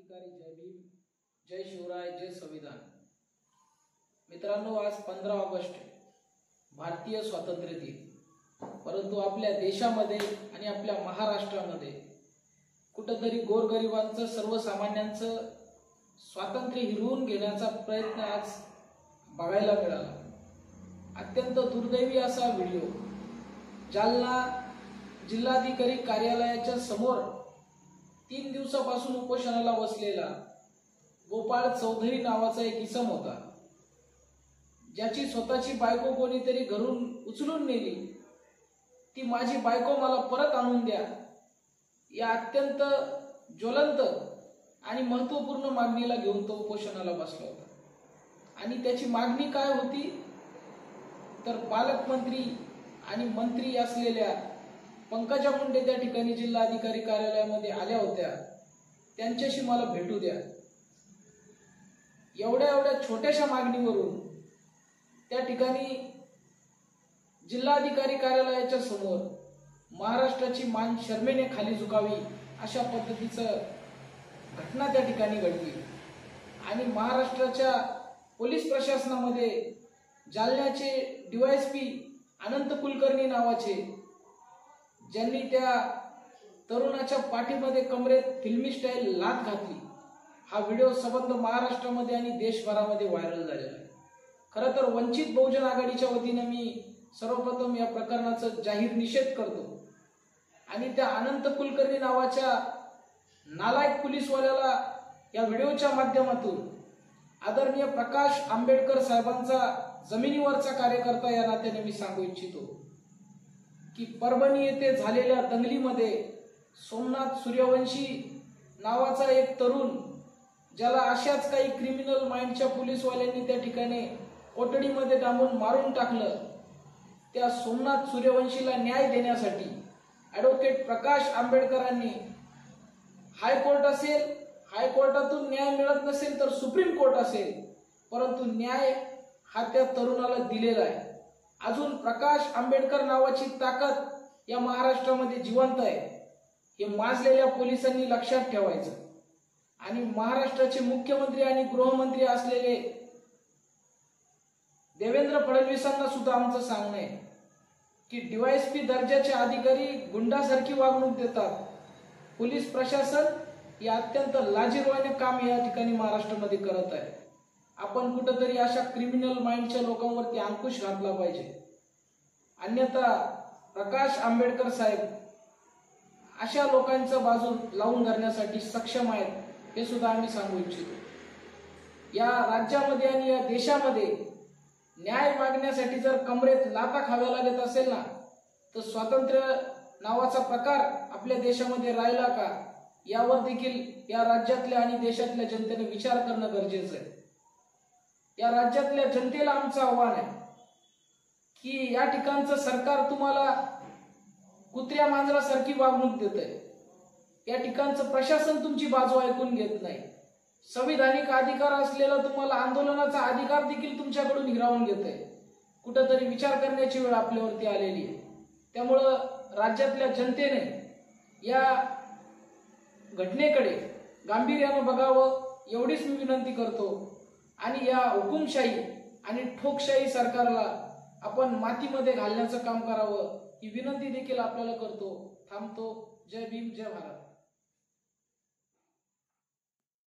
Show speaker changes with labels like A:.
A: क्रांतिकारी, जय भीम, जय शिवराय, जय संविधान। मित्रांनो, आज 15 ऑगस्ट भारतीय स्वातंत्र्य दिन। परंतु आपल्या देशामध्ये आणि आपल्या महाराष्ट्रामध्ये कुठेतरी गोरगरिबांचं, सर्वसामान्यांचं स्वातंत्र्य हिरवून घेण्याचा प्रयत्न आज बघायला मिळाला। अत्यंत दुर्दैवी असा व्हिडिओ जालना जिल्हाधिकारी कार्यालयाच्या समोर 3 दिवसापासून उपोषणाला बसलेला गोपाळ चौधरी नावाचा एक इसम होता, ज्याची स्वतःची बायको कोणीतरी घरून उचलून नेली। ती माझी बायको मला परत आणून द्या, या अत्यंत ज्वलंत आणि महत्त्वपूर्ण मागणीला घेऊन तो उपोषणाला बसला होता। आणि त्याची मागणी काय होती तर पालकमंत्री आणि मंत्री असलेल्या पंकजा मुंडे त्या ठिकाणी जिल्हाधिकारी कार्यालयामध्ये आल्या होत्या, त्यांच्याशी मला भेटू द्या। एवढ्या छोट्याशा मागणीवरून त्या ठिकाणी जिल्हाधिकारी कार्यालयाच्या समोर महाराष्ट्राची मान शर्मेने खाली झुकावी अशा पद्धतीचं घटना त्या ठिकाणी घडली। आणि महाराष्ट्राच्या पोलीस प्रशासनामध्ये जालन्याचे DYSP अनंत कुलकर्णी नावाचे, ज्यांनी त्या तरुणाच्या पाठीमध्ये कमरेत फिल्मी स्टाईल लाथ घातली, हा व्हिडिओ सबंध महाराष्ट्रामध्ये आणि देशभरामध्ये व्हायरल झालेला आहे। खरं तर वंचित बहुजन आघाडीच्या वतीने मी सर्वप्रथम या प्रकरणाचा जाहीर निषेध करतो आणि त्या अनंत कुलकर्णी नावाच्या नालायक पोलीसवाल्याला या व्हिडिओच्या माध्यमातून आदरणीय प्रकाश आंबेडकर साहेबांचा जमिनीवरचा कार्यकर्ता या नात्याने मी सांगू इच्छितो की परभणी येथे झालेल्या दंगलीमध्ये सोमनाथ सूर्यवंशी नावाचा एक तरुण, ज्याला अशाच काही क्रिमिनल माइंडच्या पोलीसवाल्यांनी त्या ठिकाणी कोठडीमध्ये डांबून मारून टाकलं, त्या सोमनाथ सूर्यवंशीला न्याय देण्यासाठी ॲडव्होकेट प्रकाश आंबेडकरांनी हायकोर्ट असेल, हायकोर्टातून न्याय मिळत नसेल तर सुप्रीम कोर्ट असेल, परंतु न्याय हा त्या तरुणाला दिलेला आहे। अजून प्रकाश आंबेडकर नावाची ताकद या महाराष्ट्रामध्ये जिवंत आहे, हे माजलेल्या पोलिसांनी लक्षात ठेवायचं। आणि महाराष्ट्राचे मुख्यमंत्री आणि गृहमंत्री असलेले देवेंद्र फडणवीसांना सुद्धा आमचं सांगणं आहे की DYSP दर्जाचे अधिकारी गुंडासारखी वागणूक देतात। पोलीस प्रशासन हे अत्यंत लाजिरवाणे काम या ठिकाणी महाराष्ट्रामध्ये करत आहे। आपण कुठेतरी अशा क्रिमिनल माइंडच्या लोकांवरती अंकुश घातला पाहिजे, अन्यथा प्रकाश आंबेडकर साहेब अशा लोकांचा बाजू लावून धरण्यासाठी सक्षम आहेत, हे सुद्धा आम्ही सांगू इच्छितो। या राज्यामध्ये आणि या देशामध्ये न्याय मागण्यासाठी जर कमरेत लाथा खाव्या लागत असेल ना, तर स्वातंत्र्य नावाचा प्रकार आपल्या देशामध्ये राहिला का, यावर देखील या राज्यातल्या आणि देशातल्या जनतेने विचार करणं गरजेचं आहे। या राज्यातल्या जनतेला आमचं आव्हान आहे की या ठिकाणचं सरकार तुम्हाला कुत्र्या मांजरासारखी वागणूक देतंय, या ठिकाणचं प्रशासन तुमची बाजू ऐकून घेत नाही, संविधानिक अधिकार असलेला तुम्हाला आंदोलनाचा अधिकार देखील तुमच्याकडून हिरावून घेतंय। कुठेतरी विचार करण्याची वेळ आपल्यावरती आलेली आहे। त्यामुळं राज्यातल्या जनतेने या घटनेकडे गांभीर्यानं बघावं, एवढीच मी विनंती करतो। आणि या हुकुमशाही आणि ठोकशाही सरकारला आपण मातीमध्ये घालण्याचं काम करावं, ही विनंती देखील आपल्याला करतो। थांबतो। जय भीम, जय भारत।